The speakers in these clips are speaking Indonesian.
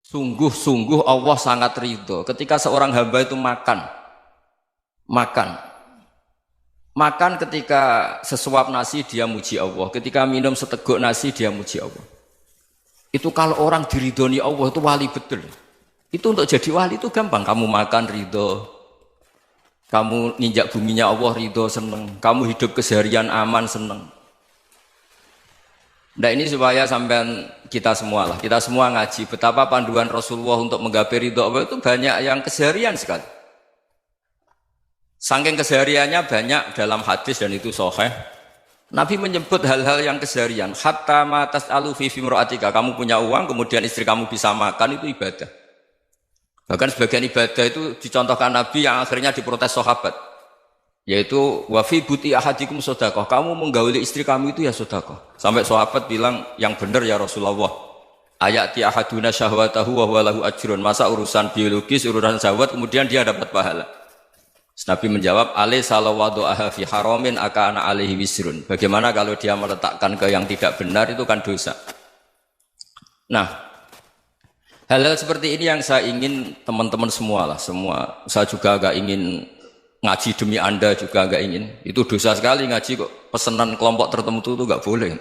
Sungguh-sungguh Allah sangat ridho ketika seorang hamba itu makan, makan ketika sesuap nasi dia muji Allah, ketika minum seteguk nasi dia muji Allah. Itu kalau orang diridhoni Allah itu wali betul. Itu untuk jadi wali itu gampang. Kamu makan ridho, kamu ninjak buminya Allah ridho seneng, kamu hidup keseharian aman seneng. Nah ini supaya sampean kita semua ngaji betapa panduan Rasulullah untuk menggapai ridho Allah itu banyak yang keseharian sekali. Saking kesehariannya banyak dalam hadis dan itu sahih. Nabi menyebut hal-hal yang keseharian. Hatta ma tas'alu fi imra'atika, kamu punya uang kemudian istri kamu bisa makan itu ibadah. Bahkan sebagian ibadah itu dicontohkan Nabi yang akhirnya diprotes sahabat. Yaitu wa fi buti ahadikum sedekah, kamu menggauli istri kamu itu ya sedekah. Sampai sahabat bilang yang benar ya Rasulullah. Ayati ahaduna syahwatahu wa huwa lahu ajrun. Masa urusan biologis, urusan syahwat kemudian dia dapat pahala. Nabi menjawab, alaysa lawadhu'aha fi haramin akana alaihi wisrun. Bagaimana kalau dia meletakkan ke yang tidak benar itu kan dosa. Nah, hal-hal seperti ini yang saya ingin teman-teman semua. Saya juga agak ingin ngaji demi Anda juga agak ingin. Itu dosa sekali ngaji kok. Pesanan kelompok tertentu itu enggak boleh.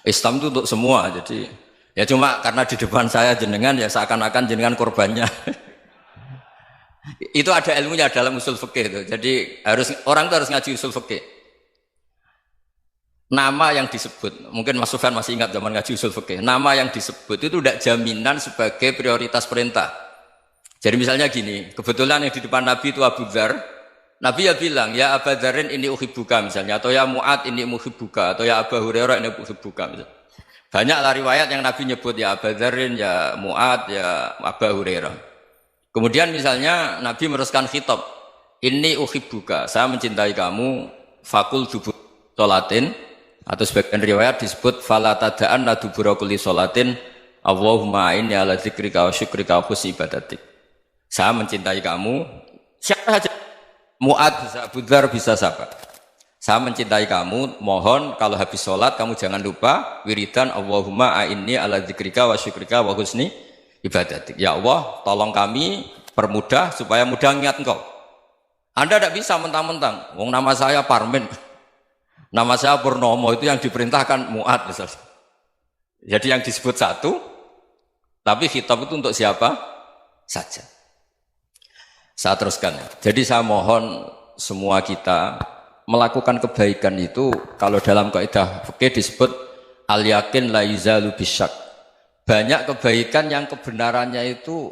Islam itu untuk semua. Jadi ya cuma karena di depan saya jenengan ya seakan-akan jenengan korbannya. Itu ada ilmunya dalam usul fikih itu. Jadi orang itu harus ngaji usul fikih. Nama yang disebut, mungkin Mas Sufyan masih ingat zaman ngaji usul fikih. Nama yang disebut itu tidak jaminan sebagai prioritas perintah. Jadi misalnya gini, kebetulan yang di depan Nabi itu Abu Dzar. Nabi ya bilang, ya Abu Dzarin ini uhibbuka misalnya, atau ya Mu'ad ini uhibbuka, atau ya Abu Hurairah ini uhibbuka misalnya. Banyaklah riwayat yang Nabi nyebut ya Abu Dzarin, ya Mu'ad, ya Abu Hurairah. Kemudian misalnya Nabi meneruskan khitab, ini uhibbuka, saya mencintai kamu, fakul dubur sholatin, atau sebagian riwayat disebut falatadaan ladubura kulli sholatin, Allahumma inni ala dzikrika wa syukrika wa husni ibadatik. Saya mencintai kamu, siapa saja, Mu'ad bisa, Abu Dzar bisa siapa. Saya mencintai kamu, mohon kalau habis sholat kamu jangan lupa wiridan Allahumma inni ala dzikrika wa syukrika wa husni ibadatik. Ya Allah, tolong kami permudah supaya mudah ingat engkau. Anda tidak bisa mentang-mentang, wong nama saya Parmin, nama saya Purnomo, itu yang diperintahkan Mu'ad misalnya. Jadi yang disebut satu, tapi khitab itu untuk siapa saja. Saya teruskan. Jadi saya mohon semua kita melakukan kebaikan itu, kalau dalam kaidah fikih disebut al-yakin la yuzalu bisyak. Banyak kebaikan yang kebenarannya itu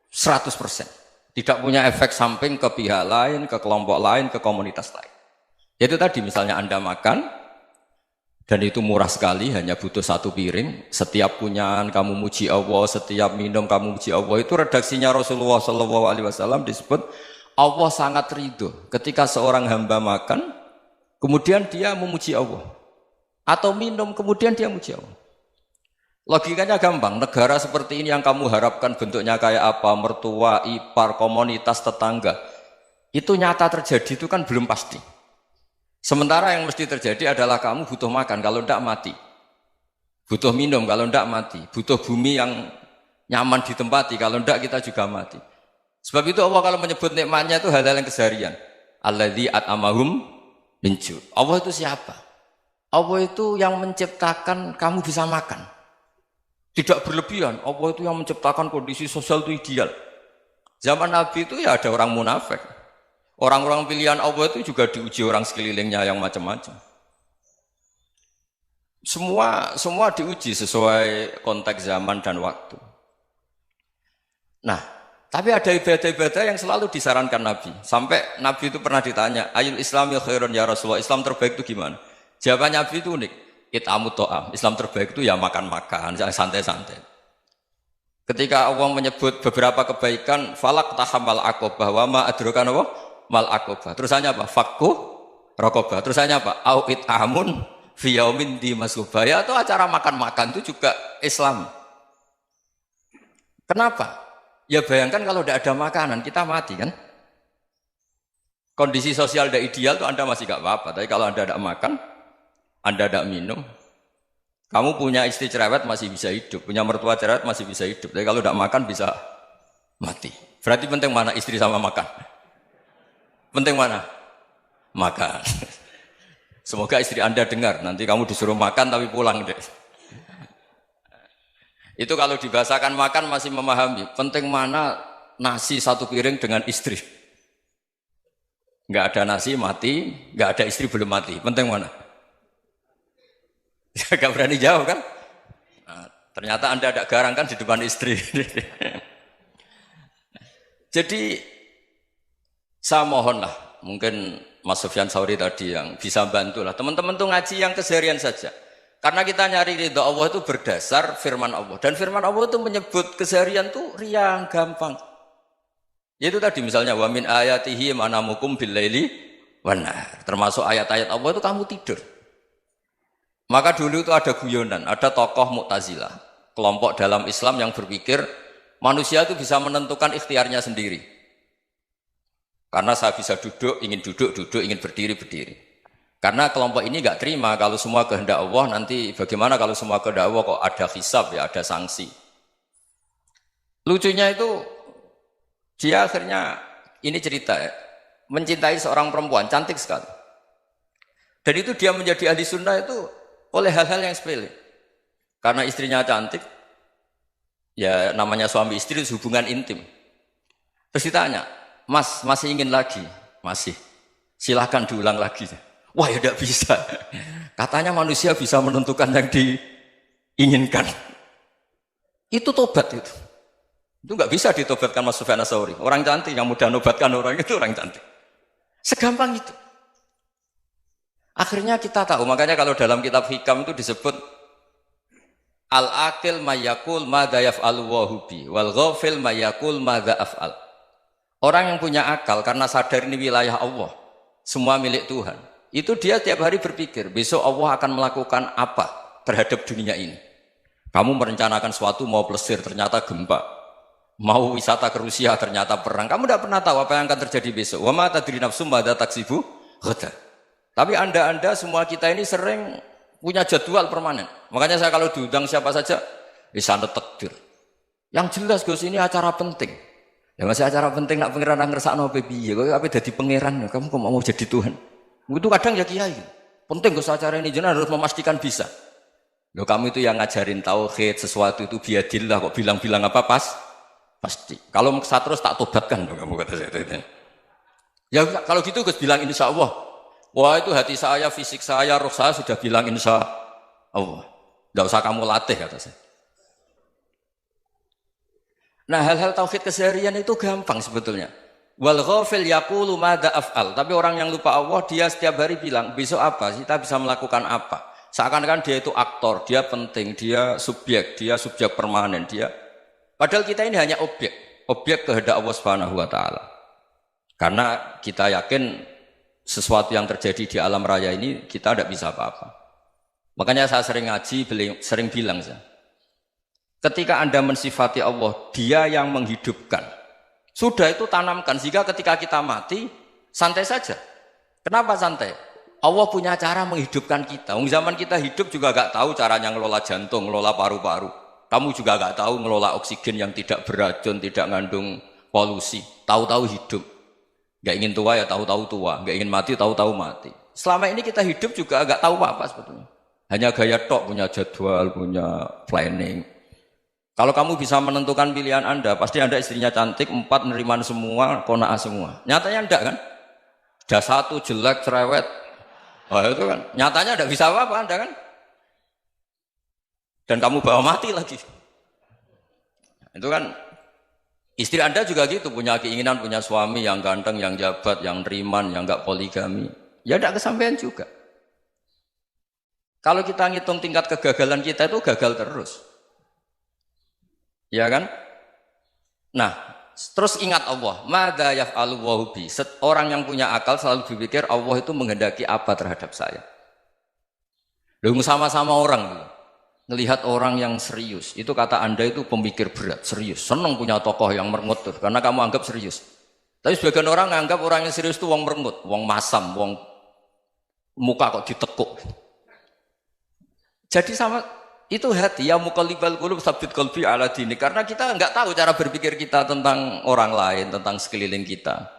100%. Tidak punya efek samping ke pihak lain, ke kelompok lain, ke komunitas lain. Itu tadi misalnya Anda makan, dan itu murah sekali, hanya butuh satu piring. Setiap punyaan kamu muji Allah, setiap minum kamu muji Allah. Itu redaksinya Rasulullah SAW disebut, Allah sangat ridho ketika seorang hamba makan, kemudian dia memuji Allah. Atau minum, kemudian dia muji Allah. Logikanya gampang, negara seperti ini yang kamu harapkan bentuknya kayak apa, mertua, ipar, komunitas, tetangga, itu nyata terjadi itu kan belum pasti. Sementara yang mesti terjadi adalah kamu butuh makan, kalau tidak mati. Butuh minum, kalau tidak mati. Butuh bumi yang nyaman ditempati, kalau tidak kita juga mati. Sebab itu Allah kalau menyebut nikmatnya itu hal-hal yang keseharian. Alladzi at'amahum min ju'. Allah itu siapa? Allah itu yang menciptakan kamu bisa makan. Tidak berlebihan, Allah itu yang menciptakan kondisi sosial itu ideal. Zaman Nabi itu ya ada orang munafik. Orang-orang pilihan Allah itu juga diuji orang sekelilingnya yang macam-macam. Semua diuji sesuai konteks zaman dan waktu. Nah, tapi ada ibadah-ibadah yang selalu disarankan Nabi. Sampai Nabi itu pernah ditanya, ayul islami khairun ya Rasulullah, Islam terbaik itu gimana? Jawaban Nabi itu unik. It'amut to'am. Islam terbaik itu ya makan-makan, santai-santai. Ketika Allah menyebut beberapa kebaikan, falak tahamal aqobah, wa ma adrokan apa? Mal aqobah. Terusannya apa? Fakku rokobah. Terusannya apa? Au it'amun fi yaumin di masubah. Ya, atau acara makan-makan itu juga Islam. Kenapa? Ya bayangkan kalau tidak ada makanan, kita mati kan? Kondisi sosial tidak ideal itu Anda masih gak apa-apa. Tapi kalau Anda tidak makan, Anda tidak minum, Kamu punya istri cerewet masih bisa hidup, punya mertua cerewet masih bisa hidup. Tapi kalau tidak makan bisa mati. Berarti penting mana istri sama makan? Penting mana? Makan. Semoga istri Anda dengar. Nanti kamu disuruh makan tapi pulang deh. Itu kalau dibahasakan makan masih memahami. Penting mana nasi satu piring dengan istri. Nggak ada nasi mati, nggak ada istri belum mati. Penting mana? Gak berani jawab kan? Nah, ternyata Anda ada garang kan di depan istri. Jadi saya mohonlah, mungkin Mas Sufyan Sauri tadi yang bisa bantu lah. Teman-teman tuh ngaji yang keseharian saja. Karena kita nyari ridha Allah itu berdasar firman Allah. Dan firman Allah itu menyebut keseharian tuh riang, gampang. Yaitu tadi misalnya wa min ayatihi manamukum billaili wan nahar. Termasuk ayat-ayat Allah itu kamu tidur. Maka dulu itu ada guyonan, ada tokoh Mu'tazilah, kelompok dalam Islam yang berpikir manusia itu bisa menentukan ikhtiarnya sendiri. Karena saya bisa duduk, ingin berdiri, berdiri. Karena kelompok ini nggak terima kalau semua kehendak Allah, nanti bagaimana kalau semua kehendak Allah kok ada hisab ya, ada sanksi. Lucunya itu, dia akhirnya, ini cerita ya, mencintai seorang perempuan, cantik sekali. Dan itu dia menjadi ahli sunnah itu oleh hal-hal yang sepele. Karena istrinya cantik, ya namanya suami istri itu hubungan intim. Terus ditanya, Mas, masih ingin lagi? Masih. Silahkan diulang lagi. Wah ya tidak bisa. Katanya manusia bisa menentukan yang diinginkan. Itu tobat itu. Itu nggak bisa ditobatkan Mas Sufyan Ats-Tsauri. Orang cantik yang mudah nobatkan orang itu orang cantik. Segampang itu. Akhirnya kita tahu, makanya kalau dalam kitab Hikam itu disebut al-akil mayyakul madza yaf'alu wa hubi wal ghafil mayyakul madza af'al. Orang yang punya akal karena sadar ini wilayah Allah, semua milik Tuhan. Itu dia tiap hari berpikir, besok Allah akan melakukan apa terhadap dunia ini. Kamu merencanakan suatu mau plesir, ternyata gempa. Mau wisata ke Rusia, ternyata perang. Kamu tidak pernah tahu apa yang akan terjadi besok. Wa ma tadri nafsum madza taksibu ghadan. Tapi anda semua kita ini sering punya jadwal permanen. Makanya saya kalau diundang siapa saja, bisa takdir. Yang jelas Gus ini acara penting. Ya masih acara penting nak pangeran ngersakno piye? Kowe ape dadi pangeran, kamu kok mau jadi Tuhan? Itu kadang ya kiai. Penting Gus acara ini jenengan harus memastikan bisa. Loh kamu itu yang ngajarin tauhid, sesuatu itu biadillah kok bilang-bilang apa pasti. Kalau maksa terus tak tobatkan kamu kata saya. Ya kalau gitu Gus bilang insya Allah. Wah itu hati saya, fisik saya, roh saya sudah bilang insya Allah. Tidak usah kamu latih kata saya. Nah hal-hal tauhid keseharian itu gampang sebetulnya. Wal ghafil yaqulu madza af'al. Tapi orang yang lupa Allah dia setiap hari bilang besok apa? Kita bisa melakukan apa? Seakan-akan dia itu aktor, dia penting, dia subjek permanen, dia. Padahal kita ini hanya objek kehendak Allah Subhanahu wa taala. Karena kita yakin sesuatu yang terjadi di alam raya ini kita tidak bisa apa-apa. Makanya saya sering ngaji, sering bilang saya, ketika Anda mensifati Allah, dia yang menghidupkan. Sudah itu tanamkan, sehingga ketika kita mati, santai saja. Kenapa santai? Allah punya cara menghidupkan kita. Zaman kita hidup juga gak tahu caranya ngelola jantung, ngelola paru-paru. Kamu juga gak tahu ngelola oksigen yang tidak beracun, tidak mengandung polusi. Tahu-tahu hidup. Gak ingin tua ya tahu-tahu tua, gak ingin mati tahu-tahu mati. Selama ini kita hidup juga gak tahu apa sebetulnya. Hanya gaya tok, punya jadwal, punya planning. Kalau kamu bisa menentukan pilihan Anda, pasti Anda istrinya cantik, 4 neriman semua, kona'ah semua. Nyatanya enggak kan? Ada 1 jelek, cerewet. Oh itu kan, nyatanya enggak bisa apa-apa Anda kan? Dan kamu bawa mati lagi. Itu kan, istri Anda juga gitu, punya keinginan, punya suami yang ganteng, yang jabat, yang neriman, yang enggak poligami. Ya enggak kesampaian juga. Kalau kita ngitung tingkat kegagalan kita itu gagal terus. Ya kan? Nah, terus ingat Allah, madza yaf'alu wa bi. Orang yang punya akal selalu berpikir Allah itu menghendaki apa terhadap saya. Lalu sama-sama orang ngelihat orang yang serius, itu kata Anda itu pemikir berat, serius. Senang punya tokoh yang merengut karena kamu anggap serius. Tapi sebagian orang anggap orang yang serius itu wong merengut, wong masam, wong muka kok ditekuk. Jadi sama Itu hati, ya muqallibal qulub tsabbit qalbi ala dinik. Karena kita enggak tahu cara berpikir kita tentang orang lain, tentang sekeliling kita.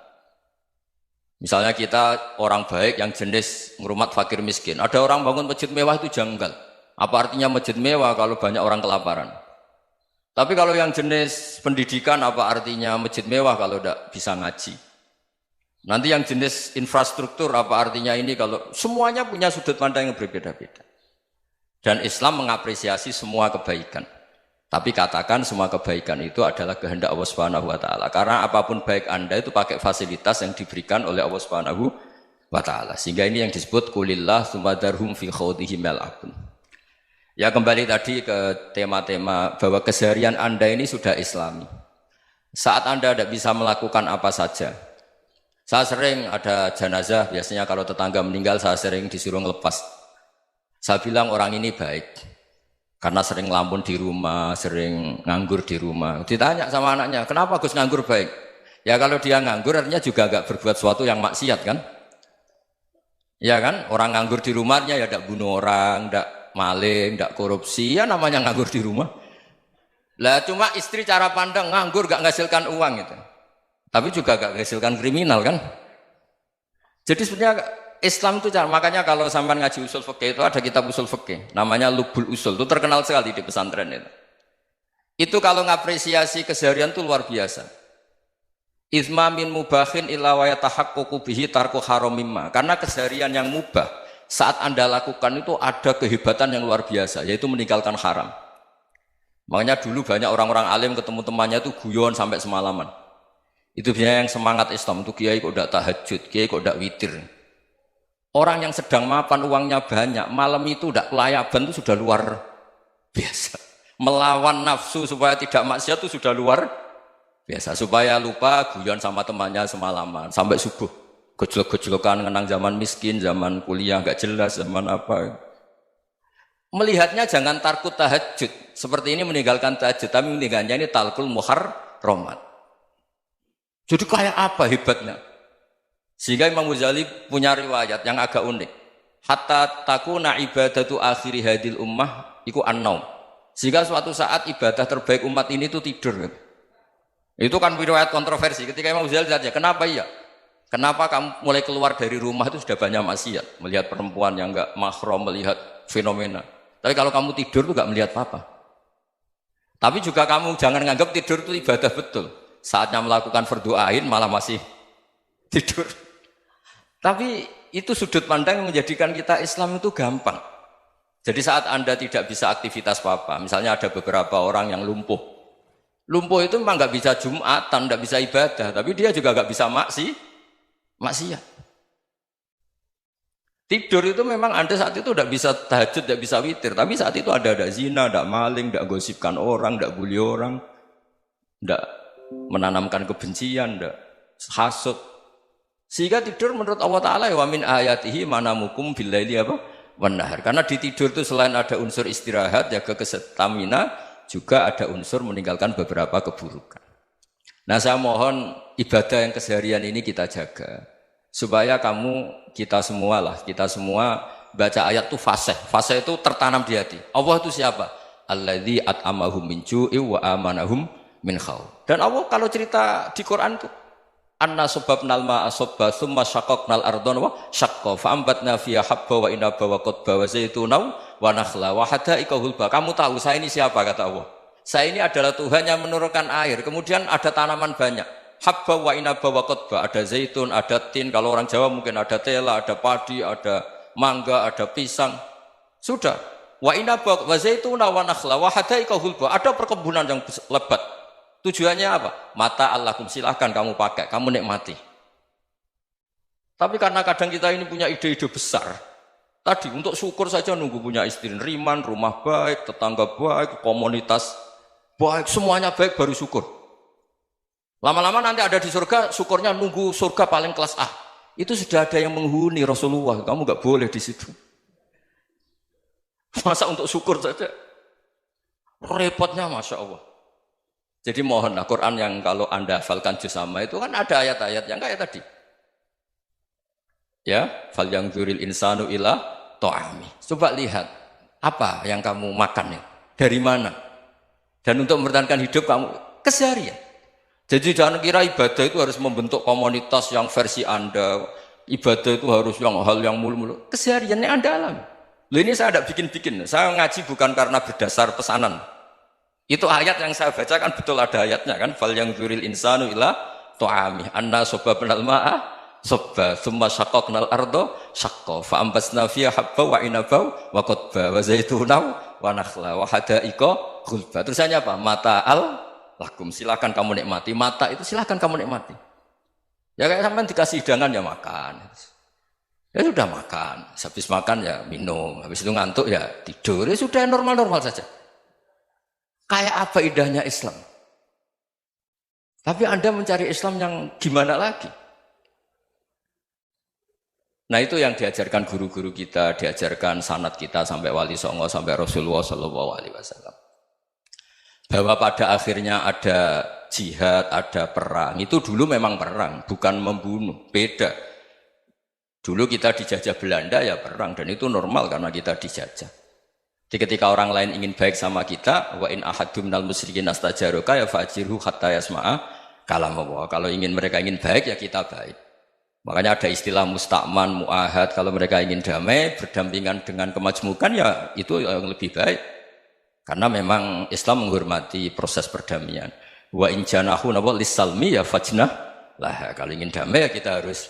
Misalnya kita orang baik yang jenis ngrumat fakir miskin. Ada orang bangun masjid mewah itu janggal. Apa artinya masjid mewah kalau banyak orang kelaparan? Tapi kalau yang jenis pendidikan apa artinya masjid mewah kalau tidak bisa ngaji? Nanti yang jenis infrastruktur apa artinya ini kalau semuanya punya sudut pandang yang berbeda-beda. Dan Islam mengapresiasi semua kebaikan. Tapi katakan semua kebaikan itu adalah kehendak Allah Subhanahu wa taala. Karena apapun baik Anda itu pakai fasilitas yang diberikan oleh Allah Subhanahu wa taala. Sehingga ini yang disebut kulillah sumadarhum fi khawdihim yal'abun. Ya kembali tadi ke tema-tema bahwa keseharian Anda ini sudah Islami. Saat Anda tidak bisa melakukan apa saja. Saya sering ada jenazah, biasanya kalau tetangga meninggal saya sering disuruh ngelepas. Saya bilang orang ini baik karena sering ngelamun di rumah, sering nganggur di rumah. Ditanya sama anaknya, kenapa Gus nganggur baik? Ya kalau dia nganggur artinya juga agak berbuat sesuatu yang maksiat kan? Ya kan? Orang nganggur di rumahnya ya tidak bunuh orang, tidak maling, tidak korupsi, ya namanya nganggur di rumah. Lah cuma istri cara pandang nganggur gak menghasilkan uang itu. Tapi juga gak menghasilkan kriminal kan? Jadi sebenarnya Islam itu makanya kalau sampai ngaji usul fikih itu ada kitab usul fikih namanya Lubul Usul, itu terkenal sekali di pesantren itu. Itu kalau ngapresiasi keseharian itu luar biasa. Izma min mubahin illa wa yatahaqququ bihi tarku haramimma. Karena keseharian yang mubah saat Anda lakukan itu ada kehebatan yang luar biasa, yaitu meninggalkan haram. Makanya dulu banyak orang-orang alim ketemu temannya itu guyon sampai semalaman. Itu biasanya yang semangat Islam itu kiai kok tidak tahajud, kiai kok tidak witir. Orang yang sedang mapan uangnya banyak, malam itu tidak kelayaban itu sudah luar biasa. Melawan nafsu supaya tidak maksiat itu sudah luar biasa. Supaya lupa guyon sama temannya semalaman sampai subuh. Gejlok-gejlokan kenang zaman miskin, zaman kuliah nggak jelas, zaman apa. Melihatnya jangan tarkut tahajud. Seperti ini meninggalkan tahajud, tapi meninggalkannya ini talkul muharramat. Jadi kayak apa hebatnya? Sehingga Imam Ghazali punya riwayat yang agak unik. Hatta takuna ibadatu akhiri hadil ummah iku an-naum. Sehingga suatu saat ibadah terbaik umat ini itu tidur. Itu kan riwayat kontroversi. Ketika Imam Ghazali saja, kenapa iya? Kenapa kamu mulai keluar dari rumah itu sudah banyak maksiat? Melihat perempuan yang enggak mahram, melihat fenomena. Tapi kalau kamu tidur itu enggak melihat apa-apa. Tapi juga kamu jangan nganggap tidur itu ibadah betul. Saatnya melakukan fardu ain malah masih tidur. Tapi itu sudut pandang yang menjadikan kita Islam itu gampang. Jadi saat Anda tidak bisa aktivitas apa-apa, misalnya ada beberapa orang yang lumpuh. Lumpuh itu memang nggak bisa Jumatan, nggak bisa ibadah, tapi dia juga nggak bisa maksiat. Tidur itu memang Anda saat itu tidak bisa tahajud, tidak bisa witir, tapi saat itu ada zina, ada maling, tidak gosipkan orang, tidak bully orang, tidak menanamkan kebencian, tidak hasud. Sehingga tidur menurut Allah Ta'ala wa min ayatihi manamukum billaili apa? Wan-nahar. Karena di tidur itu selain ada unsur istirahat, jaga kestamina, juga ada unsur meninggalkan beberapa keburukan. Nah saya mohon ibadah yang keseharian ini kita jaga. Supaya kita semua baca ayat itu fasih. Fasih itu tertanam di hati. Allah itu siapa? Alladzi at'amahum min ju'i wa amanahum min khauf. Dan Allah kalau cerita di Quran itu anna sababnal ma'a sabba thumma syaqqaqnal ardha wa syaqqa fa ambatna fiha habba wa inaba wa qadba wa zaituna wa nakhla wa hadaika hulba. Kamu tahu saya ini siapa kata Allah? Saya ini adalah Tuhan yang menurunkan air. Kemudian ada tanaman banyak. Habba wa inaba wa qadba, ada zaitun, ada tin, kalau orang Jawa mungkin ada tela, ada padi, ada mangga, ada pisang. Sudah. Wa inaba wa zaituna wa nakhla wa hadaika hulba. Ada perkebunan yang lebat. Tujuannya apa? Mata Allahkum, silahkan kamu pakai, kamu nikmati. Tapi karena kadang kita ini punya ide-ide besar. Tadi untuk syukur saja nunggu punya istri riman, rumah baik, tetangga baik, komunitas baik, semuanya baik baru syukur. Lama-lama nanti ada di surga, syukurnya nunggu surga paling kelas A. Itu sudah ada yang menghuni Rasulullah, kamu nggak boleh di situ. Masa untuk syukur saja? Repotnya Masya Allah. Jadi mohonlah Quran yang kalau Anda hafalkan juz sama itu kan ada ayat-ayat yang kayak tadi. Ya, fal yang dzuril insanu ila ta'ami. Coba lihat Apa yang kamu makan ya? Dari mana? Dan untuk mempertahankan hidup kamu keseharian. Jadi jangan kira ibadah itu harus membentuk komunitas yang versi Anda. Ibadah itu harus yang hal yang mulu-mulu. Kesehariannya Anda alami. Loh ini saya tidak bikin-bikin. Saya ngaji bukan karena berdasar pesanan. Itu ayat yang saya baca kan betul ada ayatnya kan. Fal yang dzuril insanu ila ta'ami anna sababnal ma'a sabba thumma syaqqaqnal arda syaqqa fa ambasna fiha habba wa inaba wa qadba wa zaituna wa nakhla wa hadaiqa ghulba. Terusannya apa? Mata'al lakum, silakan kamu nikmati. Mata itu silakan kamu nikmati. Ya kayak sampean dikasih hidangan ya makan. Ya sudah makan, habis makan ya minum, habis itu ngantuk ya tidur. Ya sudah normal-normal saja. Kayak apa indahnya Islam? Tapi Anda mencari Islam yang gimana lagi? Nah itu yang diajarkan guru-guru kita, diajarkan sanad kita sampai Wali Songo, sampai Rasulullah SAW. Bahwa pada akhirnya ada jihad, ada perang. Itu dulu memang perang, bukan membunuh, beda. Dulu kita dijajah Belanda ya perang, dan itu normal karena kita dijajah. Jadi ketika orang lain ingin baik sama kita, wa in ahadum minal musyrikin astajaruka ya fajirhu hatta yasma'a kalam Allah. Kalau mereka ingin baik ya kita baik. Makanya ada istilah mustakman, mu'ahad. Kalau mereka ingin damai, berdampingan dengan kemajmukan ya itu yang lebih baik. Karena memang Islam menghormati proses perdamaian. Wa in janahu lis-salmi ya fajnah lah. Kalau ingin damai ya kita harus